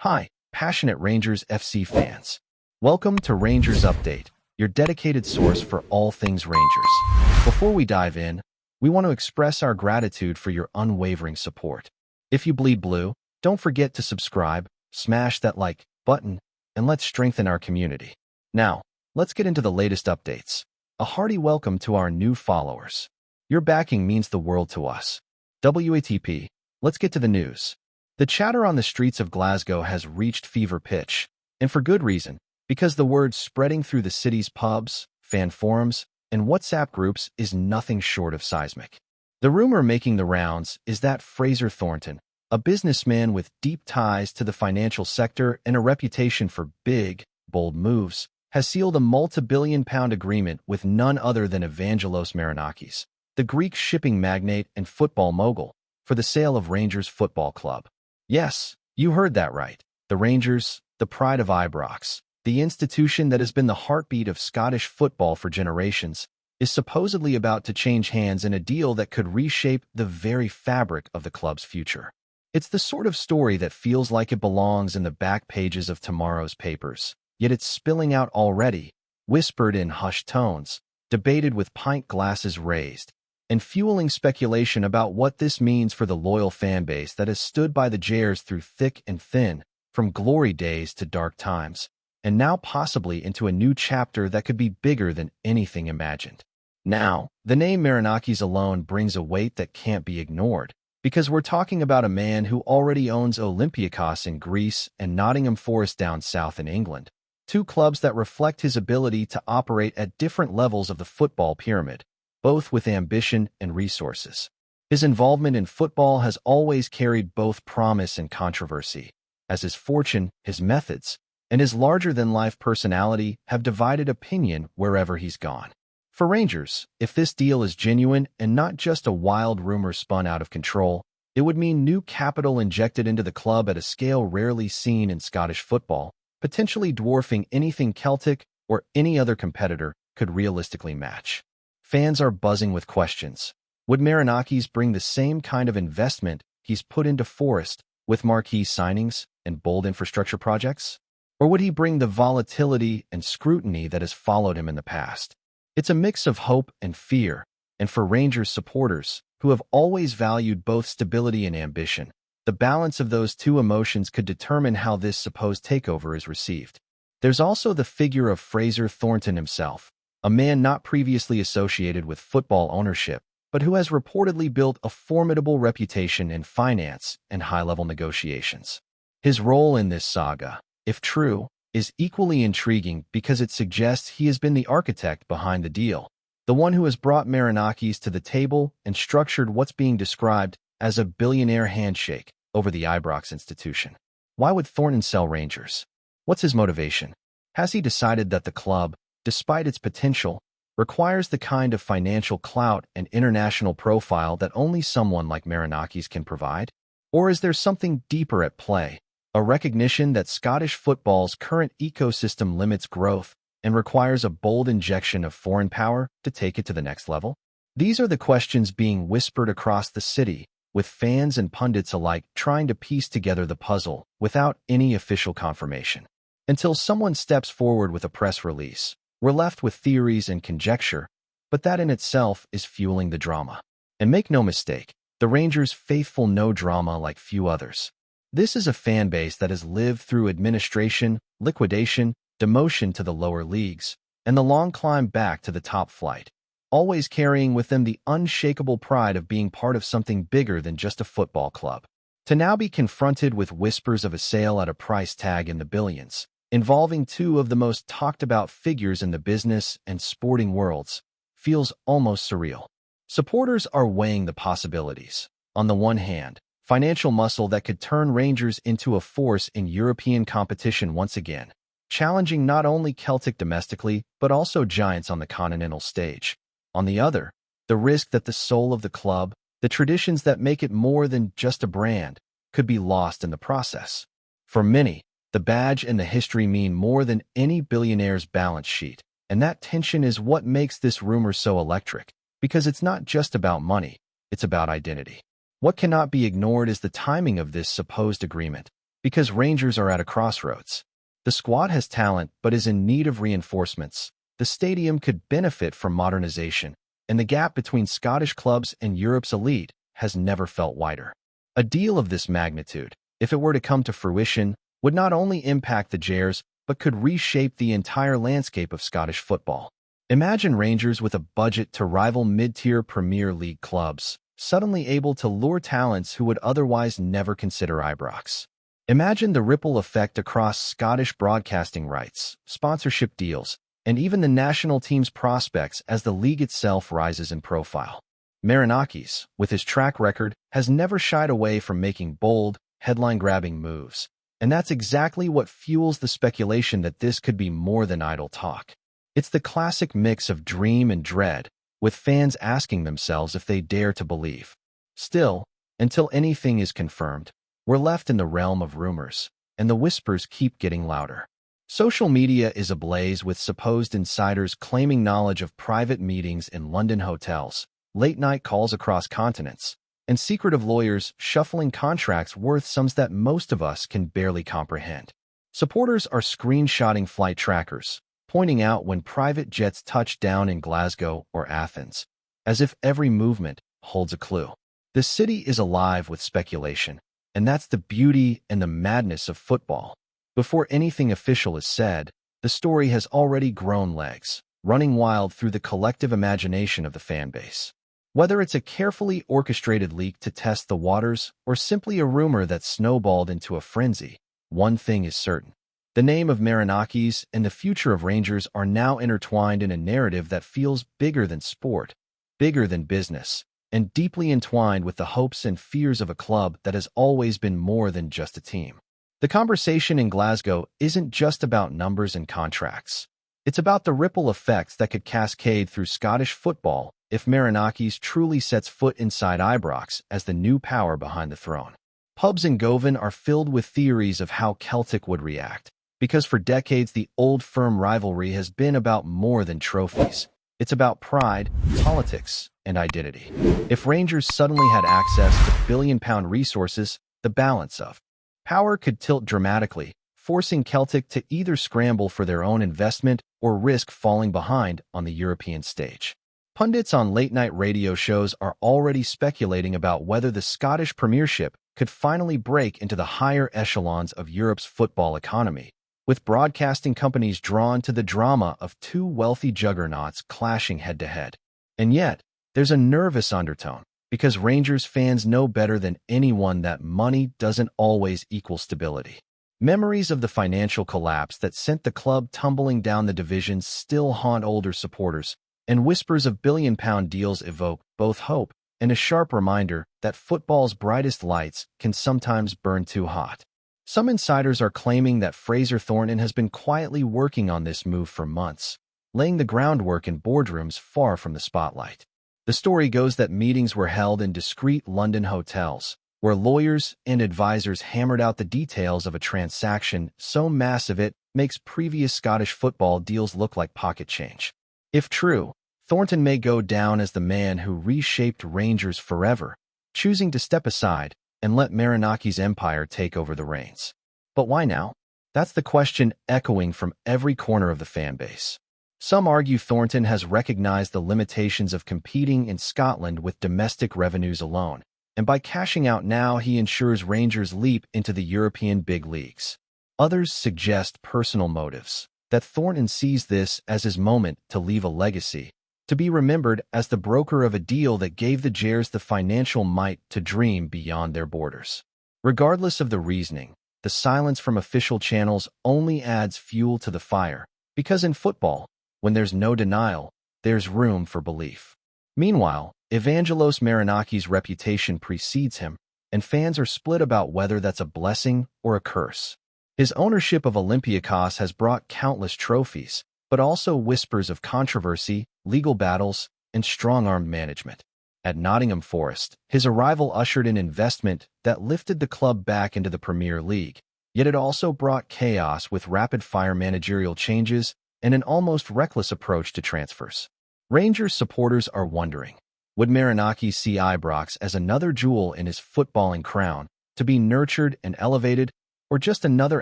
Hi, passionate Rangers FC fans. Welcome to Rangers Update, your dedicated source for all things Rangers. Before we dive in, we want to express our gratitude for your unwavering support. If you bleed blue, don't forget to subscribe, smash that like button, and let's strengthen our community. Now, let's get into the latest updates. A hearty welcome to our new followers. Your backing means the world to us. WATP, let's get to the news. The chatter on the streets of Glasgow has reached fever pitch, and for good reason, because the word spreading through the city's pubs, fan forums, and WhatsApp groups is nothing short of seismic. The rumor making the rounds is that Fraser Thornton, a businessman with deep ties to the financial sector and a reputation for big, bold moves, has sealed a multi-billion-pound agreement with none other than Evangelos Marinakis, the Greek shipping magnate and football mogul, for the sale of Rangers Football Club. Yes, you heard that right. The Rangers, the pride of Ibrox, the institution that has been the heartbeat of Scottish football for generations, is supposedly about to change hands in a deal that could reshape the very fabric of the club's future. It's the sort of story that feels like it belongs in the back pages of tomorrow's papers, yet it's spilling out already, whispered in hushed tones, debated with pint glasses raised, and fueling speculation about what this means for the loyal fan base that has stood by the Jers through thick and thin, from glory days to dark times, and now possibly into a new chapter that could be bigger than anything imagined. Now, the name Marinakis alone brings a weight that can't be ignored, because we're talking about a man who already owns Olympiakos in Greece and Nottingham Forest down south in England, two clubs that reflect his ability to operate at different levels of the football pyramid, both with ambition and resources. His involvement in football has always carried both promise and controversy, as his fortune, his methods, and his larger-than-life personality have divided opinion wherever he's gone. For Rangers, if this deal is genuine and not just a wild rumor spun out of control, it would mean new capital injected into the club at a scale rarely seen in Scottish football, potentially dwarfing anything Celtic or any other competitor could realistically match. Fans are buzzing with questions. Would Marinakis bring the same kind of investment he's put into Forest with marquee signings and bold infrastructure projects? Or would he bring the volatility and scrutiny that has followed him in the past? It's a mix of hope and fear, and for Rangers supporters, who have always valued both stability and ambition, the balance of those two emotions could determine how this supposed takeover is received. There's also the figure of Fraser Thornton himself, a man not previously associated with football ownership, but who has reportedly built a formidable reputation in finance and high-level negotiations. His role in this saga, if true, is equally intriguing because it suggests he has been the architect behind the deal, the one who has brought Marinakis to the table and structured what's being described as a billionaire handshake over the Ibrox institution. Why would Thornton sell Rangers? What's his motivation? Has he decided that the club, despite its potential, requires the kind of financial clout and international profile that only someone like Marinakis can provide? Or is there something deeper at play, a recognition that Scottish football's current ecosystem limits growth and requires a bold injection of foreign power to take it to the next level? These are the questions being whispered across the city, with fans and pundits alike trying to piece together the puzzle without any official confirmation. Until someone steps forward with a press release, we're left with theories and conjecture, but that in itself is fueling the drama. And make no mistake, the Rangers' faithful know drama like few others. This is a fan base that has lived through administration, liquidation, demotion to the lower leagues, and the long climb back to the top flight, always carrying with them the unshakable pride of being part of something bigger than just a football club. To now be confronted with whispers of a sale at a price tag in the billions, involving two of the most talked-about figures in the business and sporting worlds, feels almost surreal. Supporters are weighing the possibilities. On the one hand, financial muscle that could turn Rangers into a force in European competition once again, challenging not only Celtic domestically, but also giants on the continental stage. On the other, the risk that the soul of the club, the traditions that make it more than just a brand, could be lost in the process. For many, the badge and the history mean more than any billionaire's balance sheet, and that tension is what makes this rumor so electric, because it's not just about money, it's about identity. What cannot be ignored is the timing of this supposed agreement, Because Rangers are at a crossroads. The squad has talent but is in need of reinforcements. The stadium could benefit from modernization, and the gap between Scottish clubs and Europe's elite has never felt wider. A deal of this magnitude, if it were to come to fruition, would not only impact the Jers, but could reshape the entire landscape of Scottish football. Imagine Rangers with a budget to rival mid-tier Premier League clubs, suddenly able to lure talents who would otherwise never consider Ibrox. Imagine the ripple effect across Scottish broadcasting rights, sponsorship deals, and even the national team's prospects as the league itself rises in profile. Marinakis, with his track record, has never shied away from making bold, headline-grabbing moves, and that's exactly what fuels the speculation that this could be more than idle talk. It's the classic mix of dream and dread, with fans asking themselves if they dare to believe. Still, until anything is confirmed, we're left in the realm of rumors, and the whispers keep getting louder. Social media is ablaze with supposed insiders claiming knowledge of private meetings in London hotels, late-night calls across continents, and secretive lawyers shuffling contracts worth sums that most of us can barely comprehend. Supporters are screenshotting flight trackers, pointing out when private jets touch down in Glasgow or Athens, as if every movement holds a clue. The city is alive with speculation, and that's the beauty and the madness of football. Before anything official is said, the story has already grown legs, running wild through the collective imagination of the fan base. Whether it's a carefully orchestrated leak to test the waters or simply a rumor that snowballed into a frenzy, one thing is certain. The name of Marinakis and the future of Rangers are now intertwined in a narrative that feels bigger than sport, bigger than business, and deeply entwined with the hopes and fears of a club that has always been more than just a team. The conversation in Glasgow isn't just about numbers and contracts. It's about the ripple effects that could cascade through Scottish football if Marinakis truly sets foot inside Ibrox as the new power behind the throne. Pubs in Govan are filled with theories of how Celtic would react, because for decades the old firm rivalry has been about more than trophies. It's about pride, politics, and identity. If Rangers suddenly had access to billion-pound resources, the balance of power could tilt dramatically, forcing Celtic to either scramble for their own investment or risk falling behind on the European stage. Pundits on late-night radio shows are already speculating about whether the Scottish Premiership could finally break into the higher echelons of Europe's football economy, with broadcasting companies drawn to the drama of two wealthy juggernauts clashing head-to-head. And yet, there's a nervous undertone, because Rangers fans know better than anyone that money doesn't always equal stability. Memories of the financial collapse that sent the club tumbling down the divisions still haunt older supporters, and whispers of billion-pound deals evoke both hope and a sharp reminder that football's brightest lights can sometimes burn too hot. Some insiders are claiming that Fraser Thornton has been quietly working on this move for months, laying the groundwork in boardrooms far from the spotlight. The story goes that meetings were held in discreet London hotels, where lawyers and advisors hammered out the details of a transaction so massive it makes previous Scottish football deals look like pocket change. If true, Thornton may go down as the man who reshaped Rangers forever, choosing to step aside and let Marinakis' empire take over the reins. But why now? That's the question echoing from every corner of the fan base. Some argue Thornton has recognized the limitations of competing in Scotland with domestic revenues alone, and by cashing out now he ensures Rangers leap into the European big leagues. Others suggest personal motives, that Thornton sees this as his moment to leave a legacy, to be remembered as the broker of a deal that gave the Jers the financial might to dream beyond their borders. Regardless of the reasoning, the silence from official channels only adds fuel to the fire, because in football, when there's no denial, there's room for belief. Meanwhile, Evangelos Marinakis' reputation precedes him, and fans are split about whether that's a blessing or a curse. His ownership of Olympiacos has brought countless trophies, but also whispers of controversy, legal battles, and strong-armed management. At Nottingham Forest, his arrival ushered in investment that lifted the club back into the Premier League, yet it also brought chaos with rapid-fire managerial changes and an almost reckless approach to transfers. Rangers supporters are wondering, would Marinakis see Ibrox as another jewel in his footballing crown, to be nurtured and elevated, or just another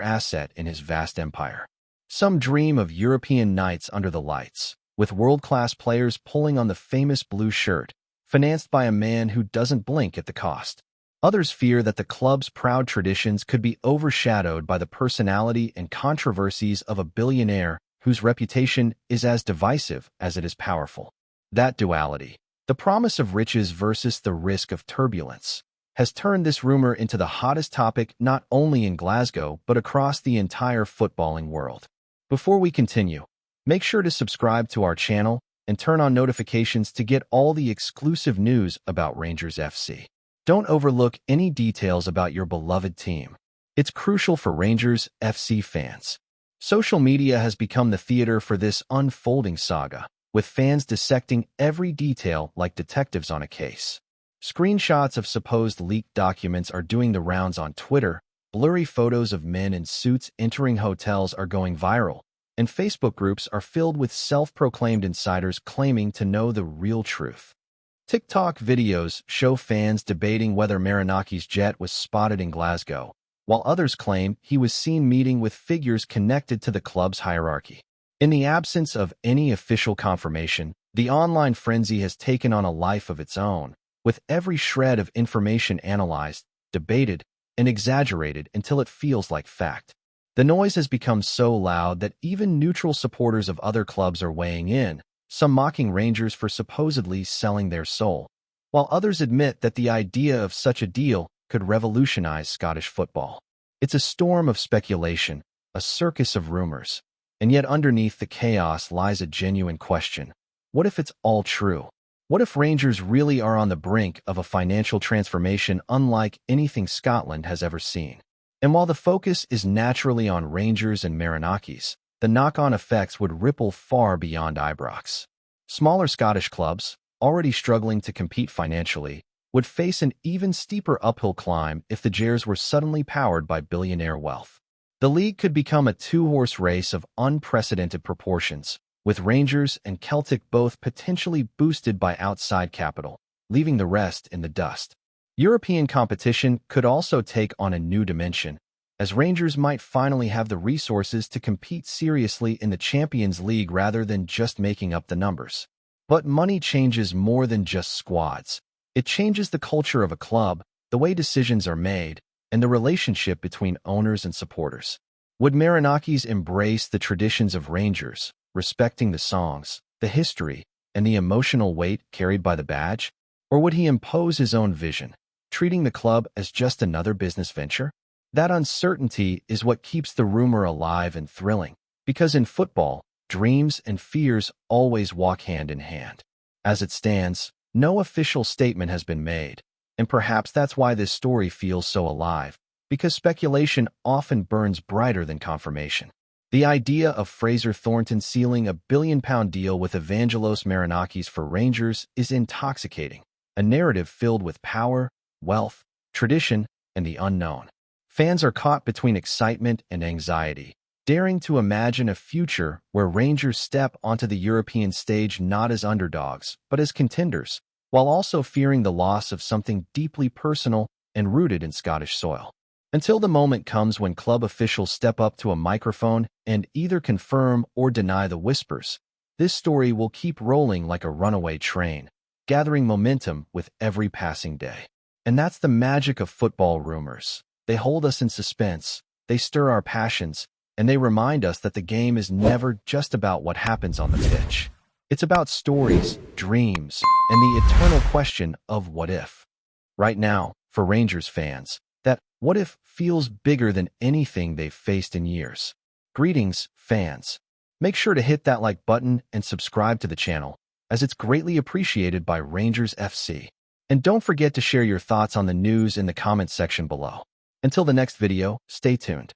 asset in his vast empire. Some dream of European nights under the lights, with world-class players pulling on the famous blue shirt, financed by a man who doesn't blink at the cost. Others fear that the club's proud traditions could be overshadowed by the personality and controversies of a billionaire whose reputation is as divisive as it is powerful. That duality, the promise of riches versus the risk of turbulence, has turned this rumor into the hottest topic not only in Glasgow but across the entire footballing world. Before we continue, make sure to subscribe to our channel and turn on notifications to get all the exclusive news about Rangers FC. Don't overlook any details about your beloved team. It's crucial for Rangers FC fans. Social media has become the theater for this unfolding saga, with fans dissecting every detail like detectives on a case. Screenshots of supposed leaked documents are doing the rounds on Twitter, blurry photos of men in suits entering hotels are going viral, and Facebook groups are filled with self-proclaimed insiders claiming to know the real truth. TikTok videos show fans debating whether Marinakis' jet was spotted in Glasgow, while others claim he was seen meeting with figures connected to the club's hierarchy. In the absence of any official confirmation, the online frenzy has taken on a life of its own, with every shred of information analyzed, debated, and exaggerated until it feels like fact. The noise has become so loud that even neutral supporters of other clubs are weighing in, some mocking Rangers for supposedly selling their soul, while others admit that the idea of such a deal could revolutionize Scottish football. It's a storm of speculation, a circus of rumors, and yet underneath the chaos lies a genuine question. What if it's all true? What if Rangers really are on the brink of a financial transformation unlike anything Scotland has ever seen? And while the focus is naturally on Rangers and Marinakis, the knock-on effects would ripple far beyond Ibrox. Smaller Scottish clubs, already struggling to compete financially, would face an even steeper uphill climb if the Gers were suddenly powered by billionaire wealth. The league could become a two-horse race of unprecedented proportions, with Rangers and Celtic both potentially boosted by outside capital, leaving the rest in the dust. European competition could also take on a new dimension, as Rangers might finally have the resources to compete seriously in the Champions League rather than just making up the numbers. But money changes more than just squads. It changes the culture of a club, the way decisions are made, and the relationship between owners and supporters. Would Marinakis embrace the traditions of Rangers, respecting the songs, the history, and the emotional weight carried by the badge? Or would he impose his own vision, treating the club as just another business venture? That uncertainty is what keeps the rumor alive and thrilling, because in football, dreams and fears always walk hand in hand. As it stands, no official statement has been made, and perhaps that's why this story feels so alive, because speculation often burns brighter than confirmation. The idea of Fraser Thornton sealing a billion-pound deal with Evangelos Marinakis for Rangers is intoxicating, a narrative filled with power, wealth, tradition, and the unknown. Fans are caught between excitement and anxiety, daring to imagine a future where Rangers step onto the European stage not as underdogs, but as contenders, while also fearing the loss of something deeply personal and rooted in Scottish soil. Until the moment comes when club officials step up to a microphone and either confirm or deny the whispers, this story will keep rolling like a runaway train, gathering momentum with every passing day. And that's the magic of football rumors. They hold us in suspense, they stir our passions, and they remind us that the game is never just about what happens on the pitch. It's about stories, dreams, and the eternal question of what if. Right now, for Rangers fans, that what if feels bigger than anything they've faced in years. Greetings, fans. Make sure to hit that like button and subscribe to the channel, as it's greatly appreciated by Rangers FC. And don't forget to share your thoughts on the news in the comments section below. Until the next video, stay tuned.